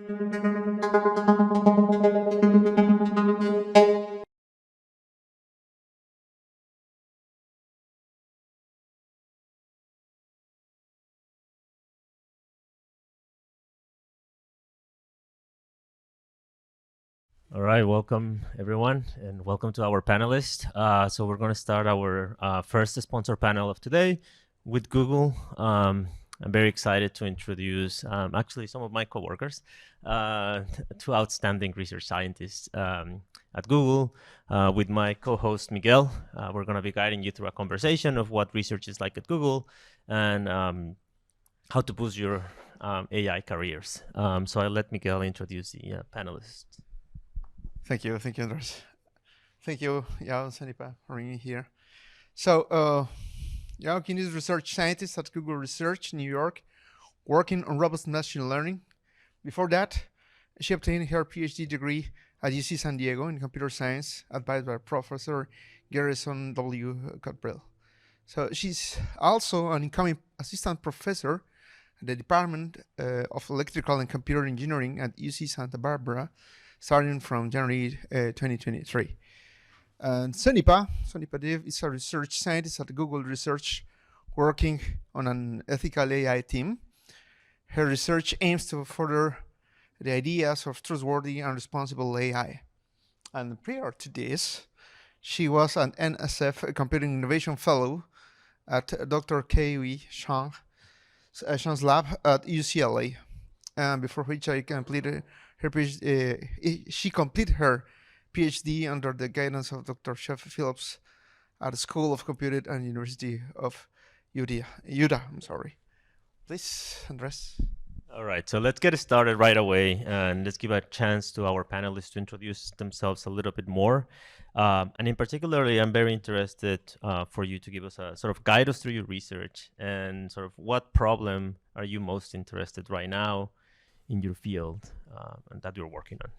All right, welcome everyone, and welcome to our panelists. So we're going to start our first sponsor panel of today with Google. I'm very excited to introduce actually some of my coworkers, two outstanding research scientists at Google. With my co-host Miguel, we're going to be guiding you through a conversation of what research is like at Google and how to boost your AI careers. So I'll let Miguel introduce the panelists. Thank you, Andres. Thank you, Yao and Sanipa, for being here. So, Yao Kim is research scientist at Google Research, New York, working on robust machine learning. Before that, she obtained her PhD degree at UC San Diego in computer science, advised by Professor Garrison W. Cottrell. So she's also an incoming assistant professor at the Department of Electrical and Computer Engineering at UC Santa Barbara, starting from January 2023. And Sanipa Dev is a research scientist at Google Research, working on an ethical AI team. Her research aims to further the ideas of trustworthy and responsible AI. And prior to this, she was an NSF Computing Innovation Fellow at Dr. K.W. Chang's lab at UCLA, before which I completed her PhD. She completed her PhD under the guidance of Dr. Chef Phillips at the School of Computing and University of Utah. Please, Andres. All right, so let's get started right away, and let's give a chance to our panelists to introduce themselves a little bit more. And in particularly, I'm very interested for you to give us a sort of guide us through your research and sort of what problem are you most interested right now in your field and that you're working on.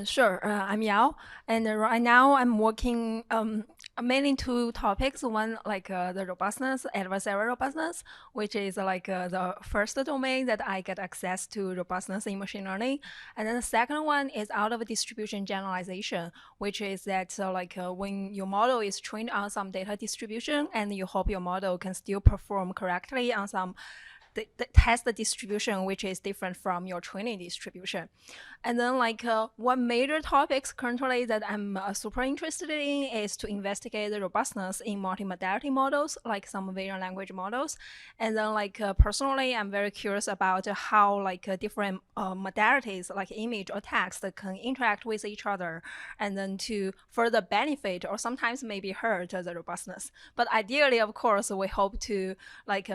Sure, I'm Yao, and right now I'm working mainly two topics. One, like the robustness, adversarial robustness, which is like the first domain that I get access to robustness in machine learning. And then the second one is out of distribution generalization, which is that when your model is trained on some data distribution and you hope your model can still perform correctly on some the test distribution, which is different from your training distribution. And then one major topics currently that I'm super interested in is to investigate the robustness in multimodality models, like some vision language models. And then personally, I'm very curious about how different modalities like image or text can interact with each other and then to further benefit or sometimes maybe hurt the robustness. But ideally, of course, we hope to make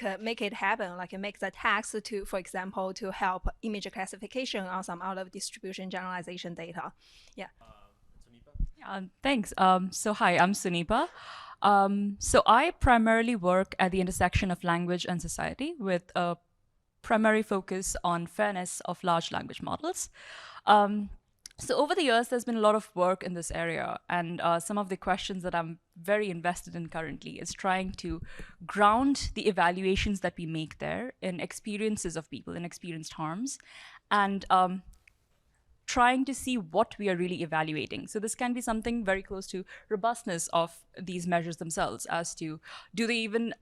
it happen, make the text to, for example, to help image classification on some out of distribution generalization data. Yeah. Thanks. So hi, I'm Sunipa. So I primarily work at the intersection of language and society with a primary focus on fairness of large language models. So over the years, there's been a lot of work in this area, and some of the questions that I'm very invested in currently is trying to ground the evaluations that we make there in experiences of people, in experienced harms, and trying to see what we are really evaluating. So this can be something very close to robustness of these measures themselves, as to do they even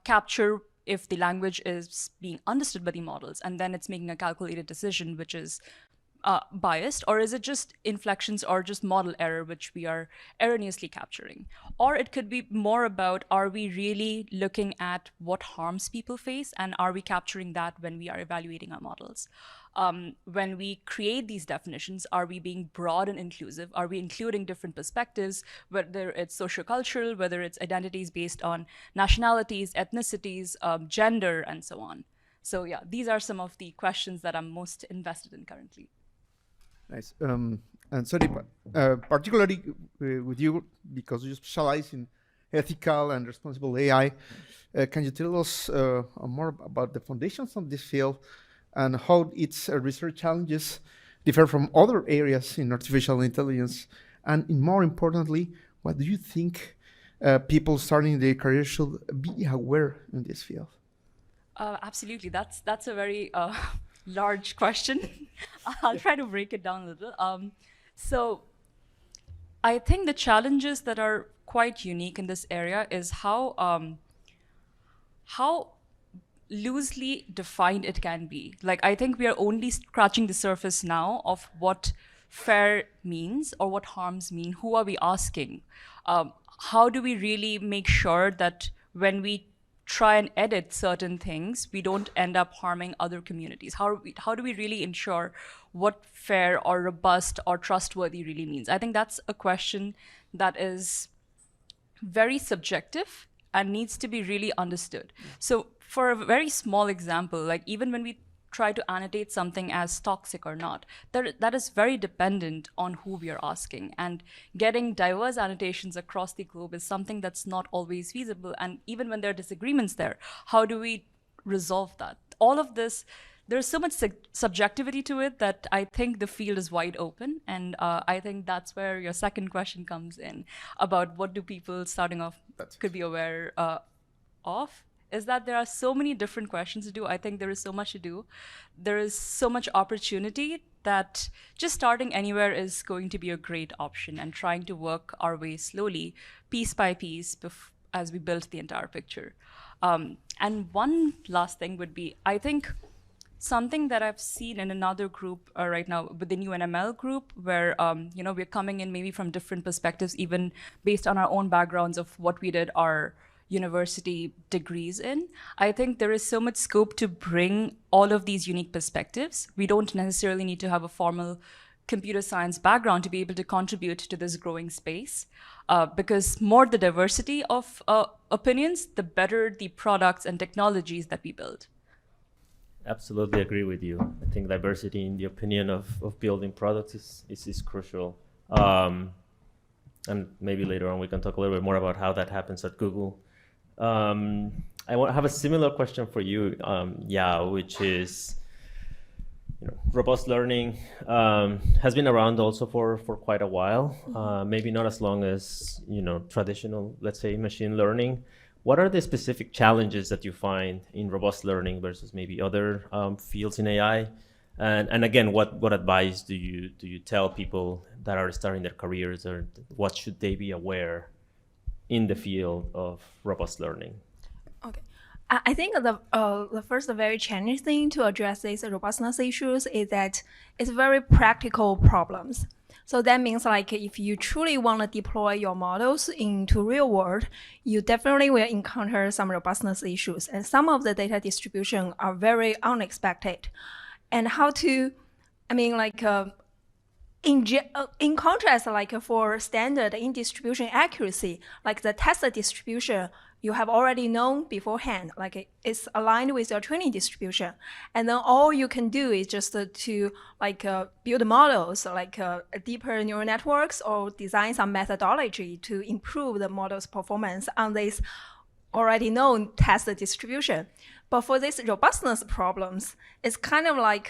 capture if the language is being understood by the models and then it's making a calculated decision which is biased, or is it just inflections or just model error which we are erroneously capturing? Or it could be more about, are we really looking at what harms people face, and are we capturing that when we are evaluating our models? When we create these definitions, are we being broad and inclusive? Are we including different perspectives, whether it's sociocultural, whether it's identities based on nationalities, ethnicities, gender, and so on? So yeah, these are some of the questions that I'm most invested in currently. Nice. And so, particularly with you, because you specialize in ethical and responsible AI, can you tell us more about the foundations of this field and how its research challenges differ from other areas in artificial intelligence? And more importantly, what do you think people starting their career should be aware in this field? Absolutely. That's a very large question. I'll try to break it down a little. So I think the challenges that are quite unique in this area is how loosely defined it can be. Like, I think we are only scratching the surface now of what fair means or what harms mean. Who are we asking? How do we really make sure that when we try and edit certain things, we don't end up harming other communities? How do we really ensure what fair or robust or trustworthy really means? I think that's a question that is very subjective and needs to be really understood. So for a very small example, like even when we try to annotate something as toxic or not, that is very dependent on who we are asking. And getting diverse annotations across the globe is something that's not always feasible. And even when there are disagreements there, how do we resolve that? All of this, there's so much subjectivity to it that I think the field is wide open. And I think that's where your second question comes in about what do people starting off could be aware of, is that there are so many different questions to do. I think there is so much to do. There is so much opportunity that just starting anywhere is going to be a great option, and trying to work our way slowly, piece by piece, as we build the entire picture. And one last thing would be, I think, something that I've seen in another group right now, with the new NML group, where we're coming in maybe from different perspectives, even based on our own backgrounds of what we did our university degrees in. I think there is so much scope to bring all of these unique perspectives. We don't necessarily need to have a formal computer science background to be able to contribute to this growing space, because more the diversity of opinions, the better the products and technologies that we build. Absolutely agree with you. I think diversity in the opinion of building products is crucial. And maybe later on we can talk a little bit more about how that happens at Google. I have a similar question for you, Yao, which is, robust learning has been around also for quite a while. Maybe not as long as traditional, let's say, machine learning. What are the specific challenges that you find in robust learning versus maybe other fields in AI? And again, what advice do you tell people that are starting their careers, or what should they be aware in the field of robust learning? Okay. I think the first very challenging thing to address these robustness issues is that it's very practical problems. So that means, like, if you truly want to deploy your models into real world, you definitely will encounter some robustness issues. And some of the data distribution are very unexpected. And how to, in contrast, like for standard in distribution accuracy, like the test distribution, you have already known beforehand, like it's aligned with your training distribution. And then all you can do is just to build models, like deeper neural networks, or design some methodology to improve the model's performance on this already known test distribution. But for these robustness problems, it's kind of like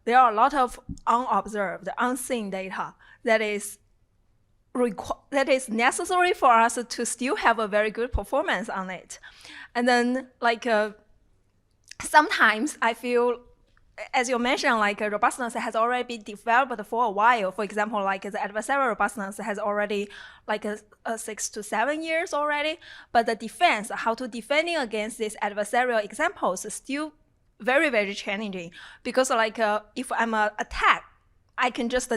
there are a lot of unobserved, unseen data that is necessary for us to still have a very good performance on it. And then, sometimes I feel, as you mentioned, robustness has already been developed for a while. For example, the adversarial robustness has already 6 to 7 years already. But the defense, how to defending against these adversarial examples, is still very, very challenging. Because if I'm attacked, I can just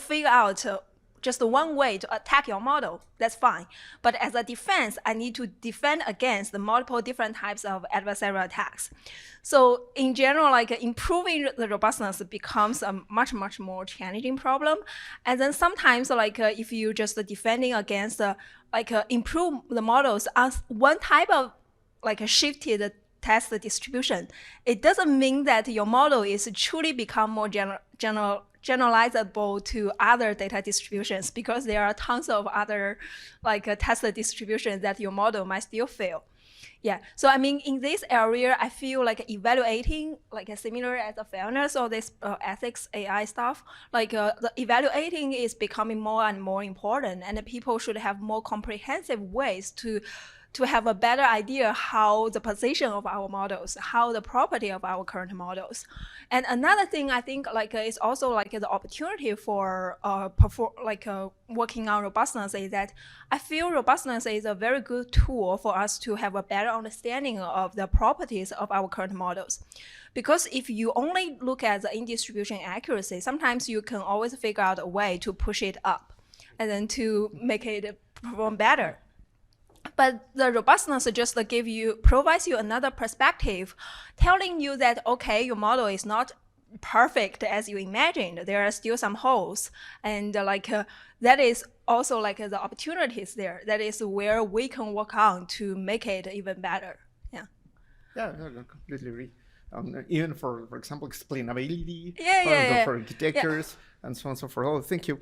figure out just one way to attack your model, that's fine. But as a defense, I need to defend against the multiple different types of adversarial attacks. So in general, improving the robustness becomes a much, much more challenging problem. And then sometimes, if you just defending against, improve the models on one type of shifted test distribution, it doesn't mean that your model is truly become more generalizable to other data distributions, because there are tons of other test distributions that your model might still fail. Yeah, so in this area, I feel evaluating, similar as the fairness or this ethics AI stuff, the evaluating is becoming more and more important, and people should have more comprehensive ways to to have a better idea how the position of our models, how the property of our current models. And another thing I think is also the opportunity for working on robustness is that I feel robustness is a very good tool for us to have a better understanding of the properties of our current models. Because if you only look at the in-distribution accuracy, sometimes you can always figure out a way to push it up and then to make it perform better. But the robustness just provides you another perspective, telling you that, okay, your model is not perfect as you imagined. There are still some holes. And that is also the opportunities there. That is where we can work on to make it even better. Yeah. Yeah, I completely agree. Even for example, explainability, for architectures, and so on and so forth. Oh, thank you.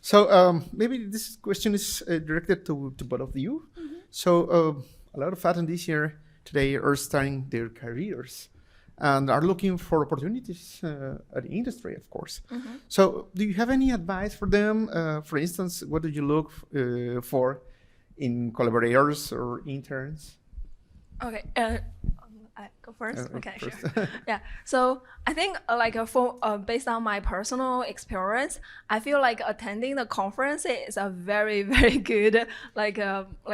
So maybe this question is directed to both of you. Mm-hmm. So a lot of attendees here today are starting their careers and are looking for opportunities at the industry, of course. Mm-hmm. So do you have any advice for them? For instance, what do you look for in collaborators or interns? Okay. I go first? Okay, first. Sure. Yeah. So I think based on my personal experience, I feel like attending the conference is a very, very good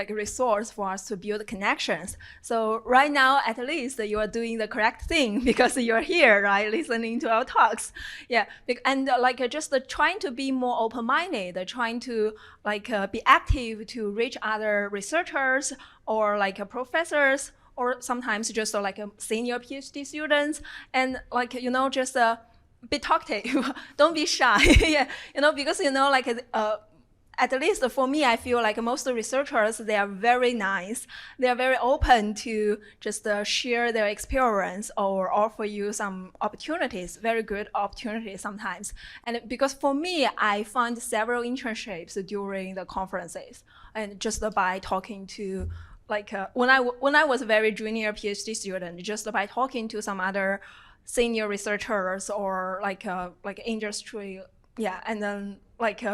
resource for us to build connections. So right now, at least you are doing the correct thing because you're here, right, listening to our talks. Yeah. And just trying to be more open-minded, trying to be active to reach other researchers or professors, or sometimes just senior PhD students, and just be talkative. Don't be shy. Yeah, because at least for me, I feel like most researchers, they are very nice. They are very open to just share their experience or offer you some opportunities, very good opportunities sometimes. And because for me, I found several internships during the conferences, and just by talking to when I was a very junior PhD student, just by talking to some other senior researchers or industry, yeah, and then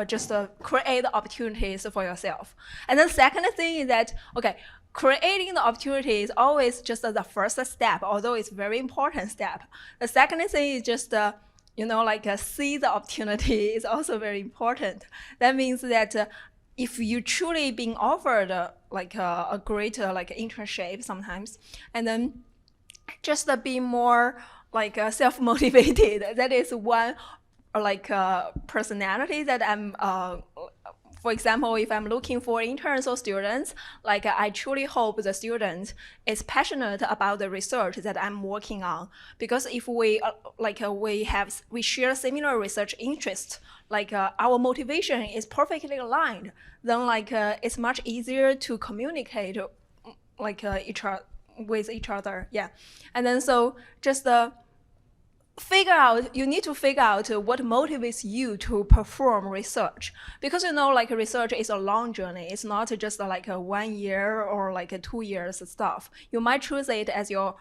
just create opportunities for yourself. And then second thing is that, okay, creating the opportunity is always just the first step, although it's a very important step. The second thing is just see the opportunity is also very important. That means that if you truly being offered a great internship sometimes, and then just be more self-motivated. That is one personality that I'm. For example, if I'm looking for interns or students, I truly hope the student is passionate about the research that I'm working on. Because if we we share similar research interests, our motivation is perfectly aligned, then it's much easier to communicate with each other. Yeah, and then so just you need to figure out what motivates you to perform research, because research is a long journey. It's not just a 1 year or a 2 years stuff. You might choose it as your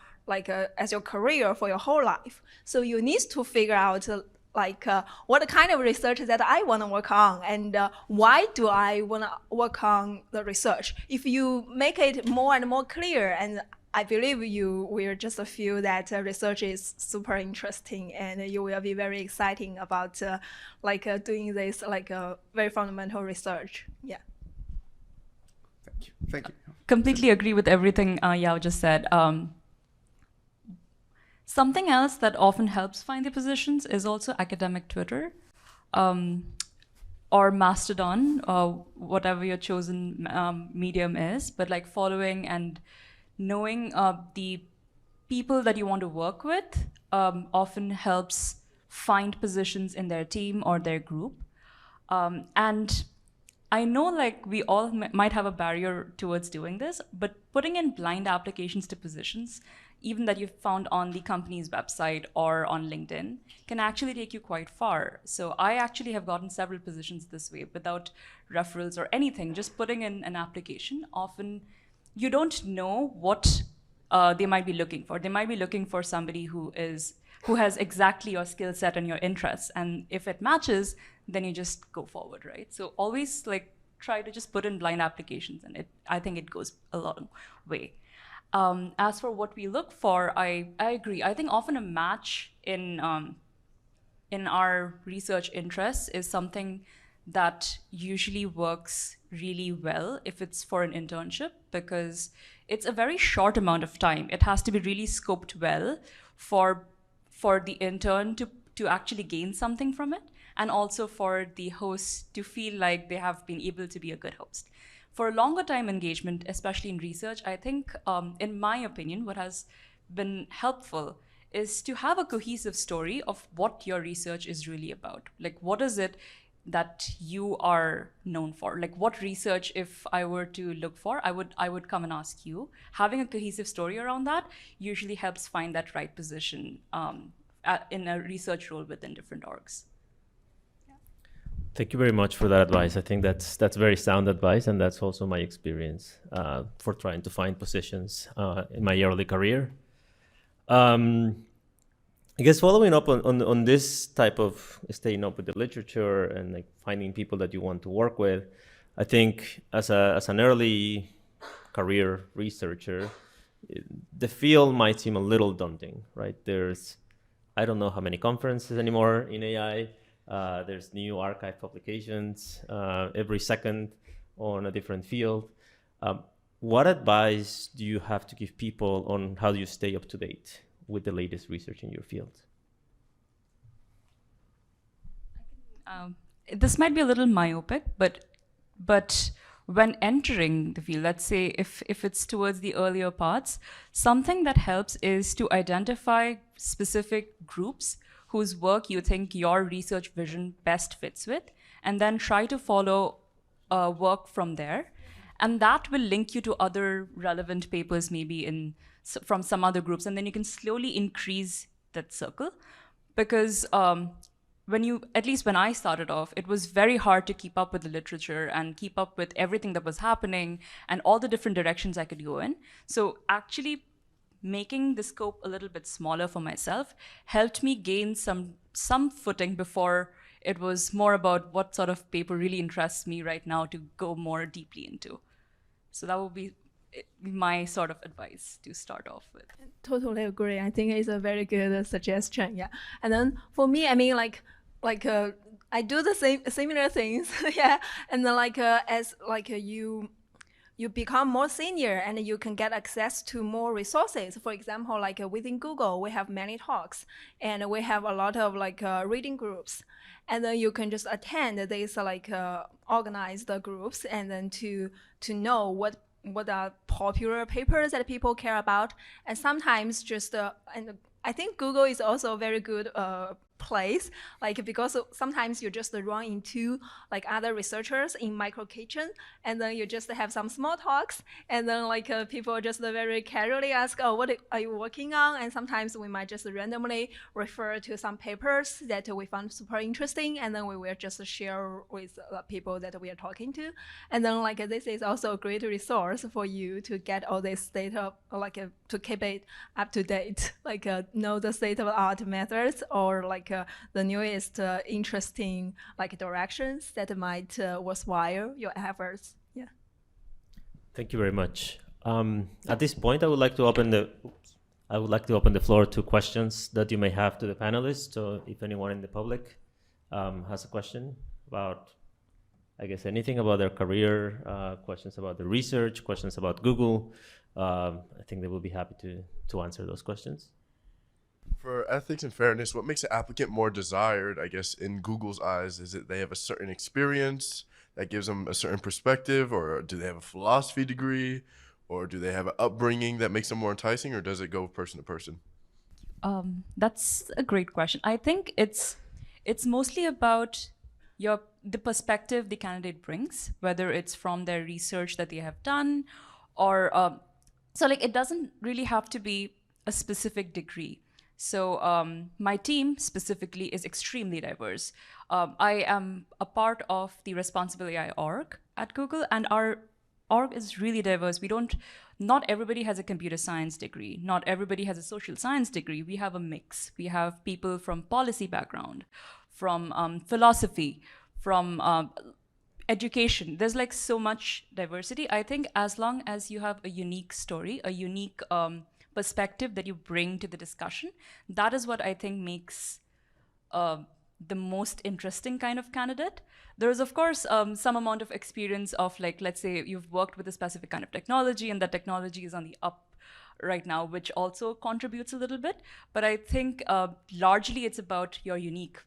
career for your whole life. So you need to figure out what kind of research that I want to work on, and why do I want to work on the research. If you make it more and more clear, and I believe you will just feel that research is super interesting, and you will be very exciting about doing this very fundamental research. Yeah. Thank you. Completely agree with everything Yao just said. Something else that often helps find the positions is also academic Twitter, or Mastodon, or whatever your chosen medium is, but following and knowing the people that you want to work with often helps find positions in their team or their group. And I know we all might have a barrier towards doing this, but putting in blind applications to positions, even that you've found on the company's website or on LinkedIn, can actually take you quite far. So I actually have gotten several positions this way without referrals or anything, just putting in an application. Often you don't know what they might be looking for. They might be looking for somebody who has exactly your skill set and your interests. And if it matches, then you just go forward, right? So always try to just put in blind applications, and I think it goes a long way. As for what we look for, I agree. I think often a match in our research interests is something that usually works really well if it's for an internship, because it's a very short amount of time. It has to be really scoped well for the intern to actually gain something from it, and also for the host to feel like they have been able to be a good host. For a longer time engagement, especially in research, I think, in my opinion, what has been helpful is to have a cohesive story of what your research is really about. Like, what is it that you are known for? Like, what research, if I were to look for, I would come and ask you. Having a cohesive story around that usually helps find that right position in a research role within different orgs. Thank you very much for that advice. I think that's very sound advice, and that's also my experience for trying to find positions in my early career. I guess following up on this type of staying up with the literature and like finding people that you want to work with, I think as an early career researcher, the field might seem a little daunting, right? I don't know how many conferences anymore in AI. There's new archive publications every second on a different field. What advice do you have to give people on how do you stay up to date with the latest research in your field? This might be a little myopic, but when entering the field, let's say if it's towards the earlier parts, something that helps is to identify specific groups whose work you think your research vision best fits with, and then try to follow work from there. And that will link you to other relevant papers, maybe from some other groups, and then you can slowly increase that circle. Because at least when I started off, it was very hard to keep up with the literature and keep up with everything that was happening and all the different directions I could go in. So actually making the scope a little bit smaller for myself helped me gain some footing before it was more about what sort of paper really interests me right now to go more deeply into. So that would be my sort of advice to start off with. Totally agree. I think it's a very good suggestion. Yeah. And then for me, I mean, I do the similar things. Yeah. And then as you become more senior and you can get access to more resources. For example, within Google, we have many talks and we have a lot of reading groups. And then you can just attend these organized groups and then to know what are popular papers that people care about. And sometimes and I think Google is also a very good place, because sometimes you just run into other researchers in micro kitchen, and then you just have some small talks, and then people just very casually ask, oh, what are you working on? And sometimes we might just randomly refer to some papers that we found super interesting, and then we will just share with the people that we are talking to. And then this is also a great resource for you to get all this data, to keep it up to date, know the state of the art methods, or the newest interesting directions that might worthwhile your efforts. Yeah. Thank you very much. At this point, I would like to open the floor to questions that you may have to the panelists. So if anyone in the public has a question about, I guess, anything about their career, questions about the research, questions about Google, I think they will be happy to answer those questions. For ethics and fairness, what makes an applicant more desired, I guess, in Google's eyes? Is it they have a certain experience that gives them a certain perspective, or do they have a philosophy degree, or do they have an upbringing that makes them more enticing, or does it go person to person? That's a great question. I think it's mostly about the perspective the candidate brings, whether it's from their research that they have done, or it doesn't really have to be a specific degree. So my team specifically is extremely diverse. I am a part of the Responsible AI org at Google, and our org is really diverse. Not everybody has a computer science degree. Not everybody has a social science degree. We have a mix. We have people from policy background, from philosophy, from education. There's like so much diversity. I think as long as you have a unique story, a unique perspective that you bring to the discussion, that is what I think makes the most interesting kind of candidate. There is, of course, some amount of experience of, like, let's say you've worked with a specific kind of technology and that technology is on the up right now, which also contributes a little bit. But I think largely it's about your unique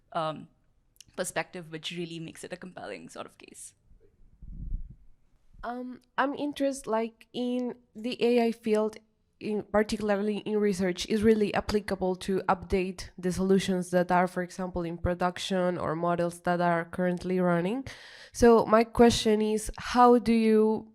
perspective, which really makes it a compelling sort of case. I'm interested, like, in the AI field, particularly in research, is really applicable to update the solutions that are, for example, in production or models that are currently running. So my question is, how do you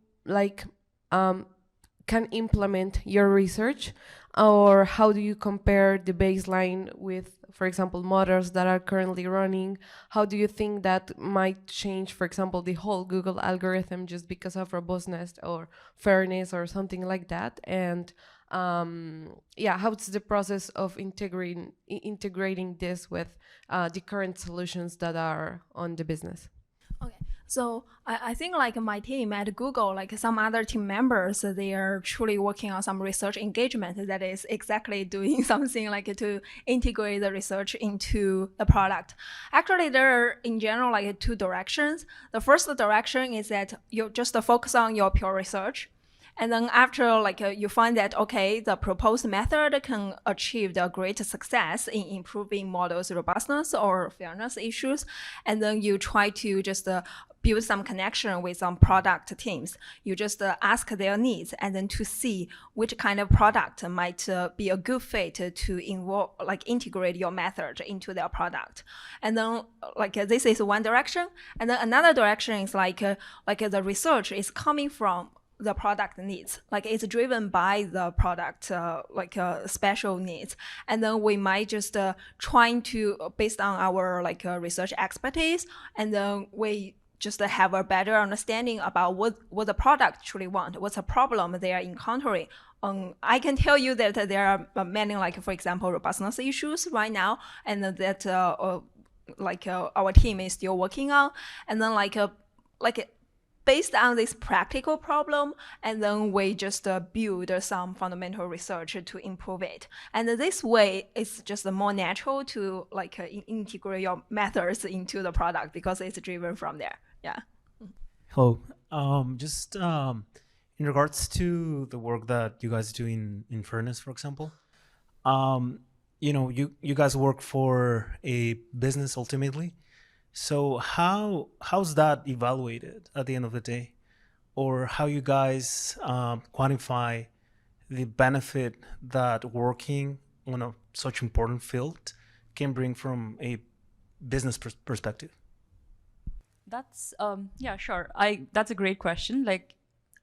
can implement your research, or how do you compare the baseline with, for example, models that are currently running? How do you think that might change, for example, the whole Google algorithm just because of robustness or fairness or something like that? And how's the process of integrating this with the current solutions that are on the business? Okay. So I think like my team at Google, like some other team members, they are truly working on some research engagement that is exactly doing something like to integrate the research into the product. Actually, there are in general like two directions. The first direction is that you just focus on your pure research. And then after you find that, okay, the proposed method can achieve the great success in improving models' robustness or fairness issues. And then you try to just build some connection with some product teams. You just ask their needs and then to see which kind of product might be a good fit to involve, integrate your method into their product. And then this is one direction. And then another direction is the research is coming from the product needs, it's driven by the product special needs, and then we might just trying to based on our research expertise, and then we just have a better understanding about what the product truly want, what's the problem they are encountering. I can tell you that there are many, for example, robustness issues right now, and that our team is still working on, and then based on this practical problem, and then we just build some fundamental research to improve it. And this way, it's just more natural to integrate your methods into the product because it's driven from there. Yeah. Hello. In regards to the work that you guys do in fairness, for example, you guys work for a business ultimately. So how's that evaluated at the end of the day, or how you guys quantify the benefit that working on such important field can bring from a business perspective? That's yeah, sure. That's a great question.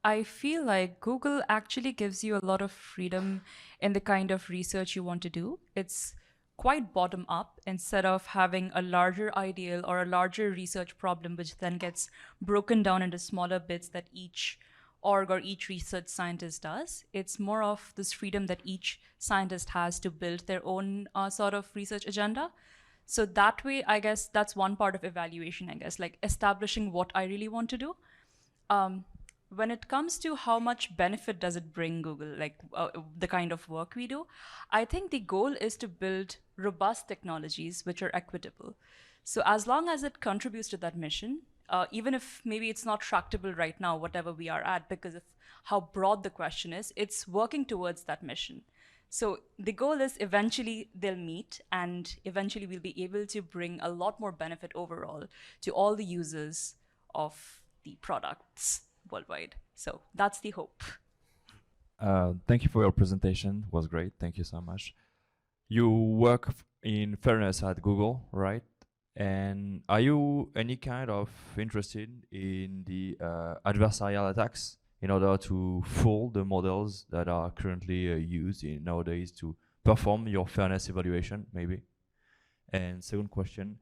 I feel like Google actually gives you a lot of freedom in the kind of research you want to do. It's quite bottom up instead of having a larger ideal or a larger research problem, which then gets broken down into smaller bits that each org or each research scientist does. It's more of this freedom that each scientist has to build their own sort of research agenda. So that way, I guess that's one part of evaluation, I guess, establishing what I really want to do. When it comes to how much benefit does it bring Google, the kind of work we do, I think the goal is to build robust technologies which are equitable. So as long as it contributes to that mission, even if maybe it's not tractable right now, whatever we are at, because of how broad the question is, it's working towards that mission. So the goal is eventually they'll meet, and eventually we'll be able to bring a lot more benefit overall to all the users of the products worldwide. So that's the hope. Thank you for your presentation. It was great. Thank you so much. You work in fairness at Google, right? And are you any kind of interested in the adversarial attacks in order to fool the models that are currently used nowadays to perform your fairness evaluation, maybe? And second question,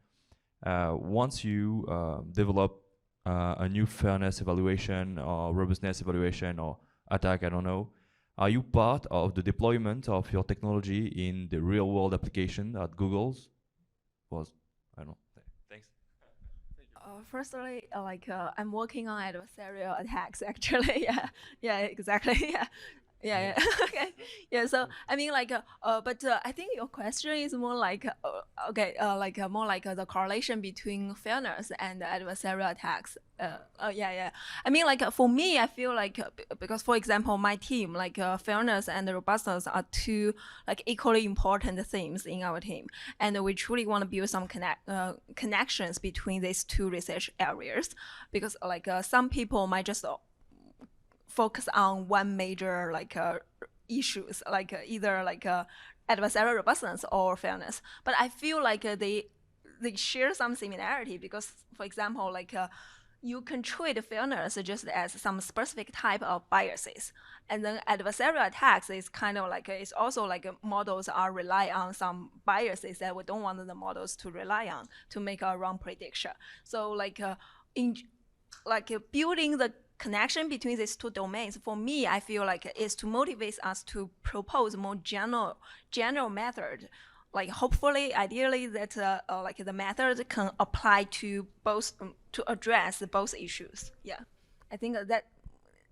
once you develop a new fairness evaluation or robustness evaluation or attack, I don't know, are you part of the deployment of your technology in the real world application at Google's? I don't know. Thanks. Firstly, I'm working on adversarial attacks. Actually, yeah, exactly, yeah. Okay, yeah. So I mean, but I think your question is more more the correlation between fairness and adversarial attacks. Yeah. I mean, for me, I feel because, for example, my team, fairness and robustness are two equally important themes in our team, and we truly want to build some connections between these two research areas, because some people might just focus on one major issues, either adversarial robustness or fairness. But I feel they share some similarity, because, for example, you can treat fairness just as some specific type of biases, and then adversarial attacks is kind of it's also models are rely on some biases that we don't want the models to rely on to make a wrong prediction. So building the connection between these two domains, for me, I feel is to motivate us to propose more general method. Hopefully, ideally, that the method can apply to both, to address both issues. Yeah, I think that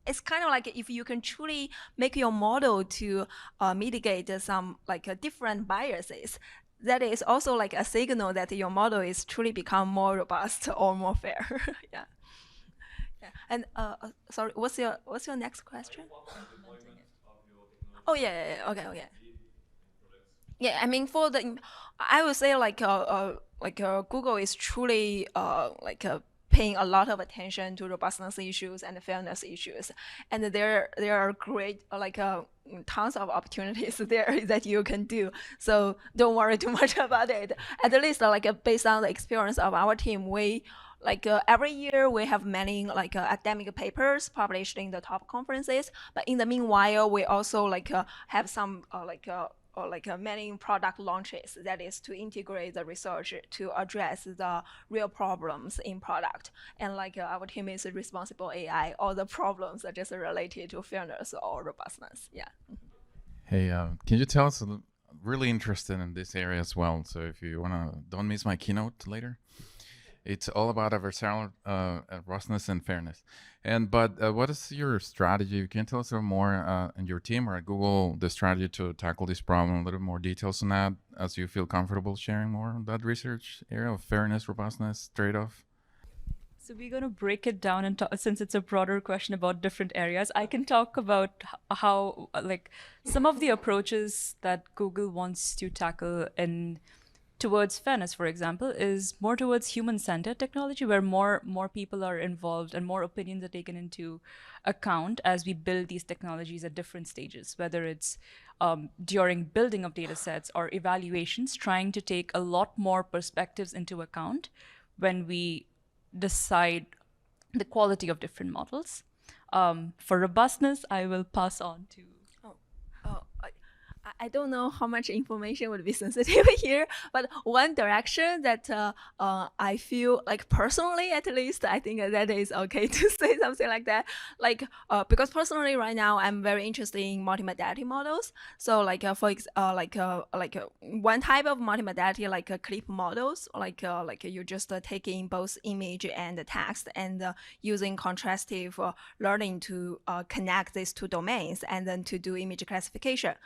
it's kind of if you can truly make your model to mitigate some different biases, that is also a signal that your model is truly become more robust or more fair. Yeah. Yeah. And sorry, what's your next question? Oh yeah. Okay. Yeah, I mean, I would say Google is truly paying a lot of attention to robustness issues and fairness issues, and there are great tons of opportunities there that you can do. So don't worry too much about it. At least based on the experience of our team, we every year we have many academic papers published in the top conferences, but in the meanwhile we also have some many product launches, that is to integrate the research to address the real problems in product. And our team is responsible AI, all the problems are just related to fairness or robustness. Yeah. Hey, can you tell us really interested in this area as well, so if you wanna, don't miss my keynote later. It's all about adversarial robustness and fairness. But what is your strategy? Can you tell us a little more in your team or at Google, the strategy to tackle this problem? A little more details on that, as you feel comfortable sharing more on that research area of fairness, robustness, trade-off. So we're going to break it down, and since it's a broader question about different areas, I can talk about how some of the approaches that Google wants to tackle towards fairness, for example, is more towards human-centered technology, where more people are involved and more opinions are taken into account as we build these technologies at different stages, whether it's during building of data sets or evaluations, trying to take a lot more perspectives into account when we decide the quality of different models. For robustness, I will pass on to... I don't know how much information would be sensitive here, but one direction that I feel personally, at least, I think that is okay to say something like that. Because personally, right now, I'm very interested in multimodality models. So one type of multimodality, clip models, you just taking both image and text and using contrastive learning to connect these two domains and then to do image classification.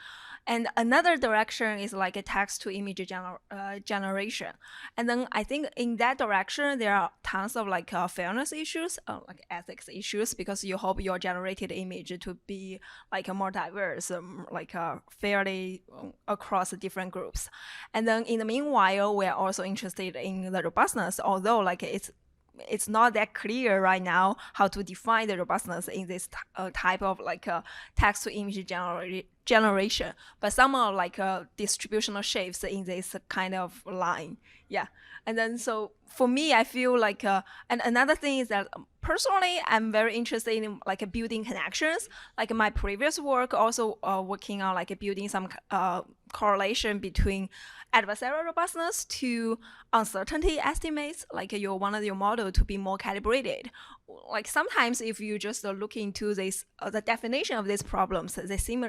And another direction is a text to image generation. And then I think in that direction, there are tons of fairness issues, ethics issues, because you hope your generated image to be more diverse, fairly across different groups. And then in the meanwhile, we're also interested in the robustness, although it's not that clear right now how to define the robustness in this type of text to image generation, but some are distributional shapes in this kind of line. Yeah. And then so for me, I feel and another thing is that personally, I'm very interested in building connections. My previous work also working on building some correlation between adversarial robustness to uncertainty estimates, like you want your model to be more calibrated. Like sometimes if you just look into this, the definition of these problems, they seem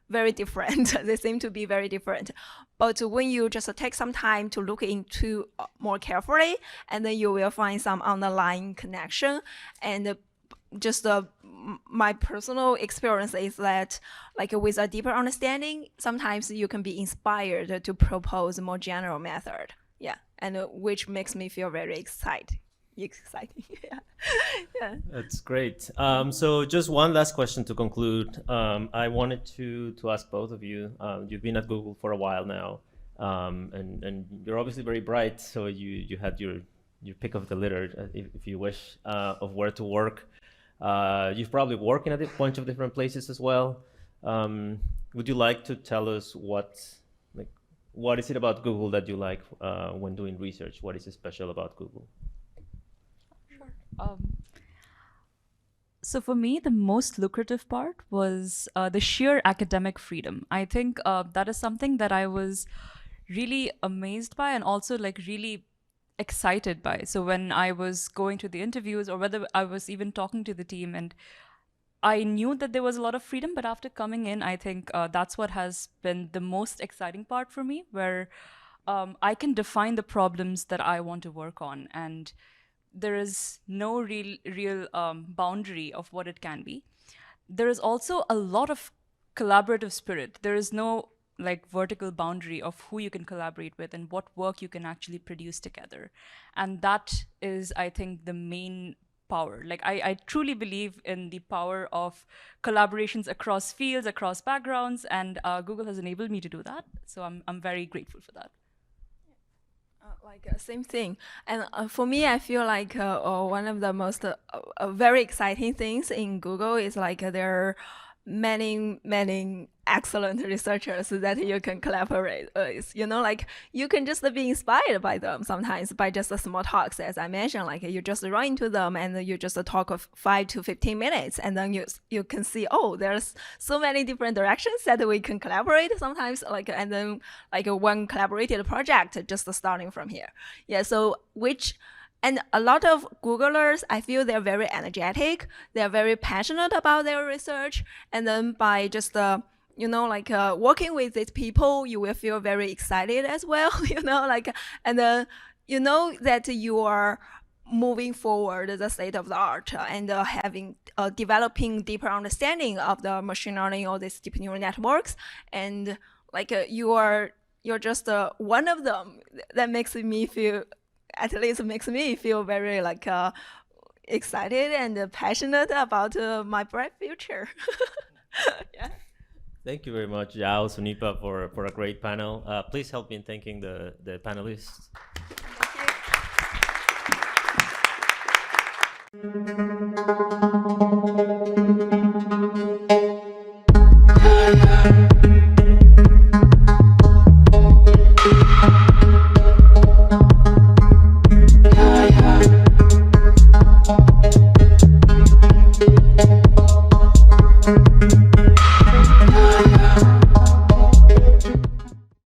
very different. They seem to be very different. But when you just take some time to look into more carefully, and then you will find some underlying connection. And just my personal experience is that, like with a deeper understanding, sometimes you can be inspired to propose a more general method. Yeah, and which makes me feel very exciting. Yeah. Yeah. That's great. So just one last question to conclude. I wanted to ask both of you. You've been at Google for a while now, and you're obviously very bright. So you had your pick of the litter, if you wish, of where to work. You've probably worked in a bunch of different places as well. Would you like to tell us what is it about Google that you like when doing research? What is special about Google? So for me, the most lucrative part was the sheer academic freedom. I think that is something that I was really amazed by and also like really excited by. So when I was going to the interviews or whether I was even talking to the team, and I knew that there was a lot of freedom, but after coming in, I think that's what has been the most exciting part for me, where I can define the problems that I want to work on, and there is no real boundary of what it can be. There is also a lot of collaborative spirit. There is no like vertical boundary of who you can collaborate with and what work you can actually produce together. And that is, I think, the main power. Like I truly believe in the power of collaborations across fields, across backgrounds, and Google has enabled me to do that. So I'm very grateful for that. Same thing. And for me, I feel like one of the most very exciting things in Google is like there are many excellent researchers that you can collaborate with. You know, like you can just be inspired by them sometimes by just the small talks, as I mentioned. Like you just run into them and you just talk of 5 to 15 minutes, and then you can see, oh, there's so many different directions that we can collaborate sometimes. Like, and then like one collaborated project just starting from here. Yeah. So and a lot of Googlers, I feel they're very energetic. They're very passionate about their research. And then by just, working with these people, you will feel very excited as well, and then you know that you are moving forward the state of the art and developing deeper understanding of the machine learning or these deep neural networks. And you're just one of them. That makes me feel very excited and passionate about my bright future. Yeah. Thank you very much, Yao, Sunipa, for a great panel. Please help me in thanking the panelists. Thank you.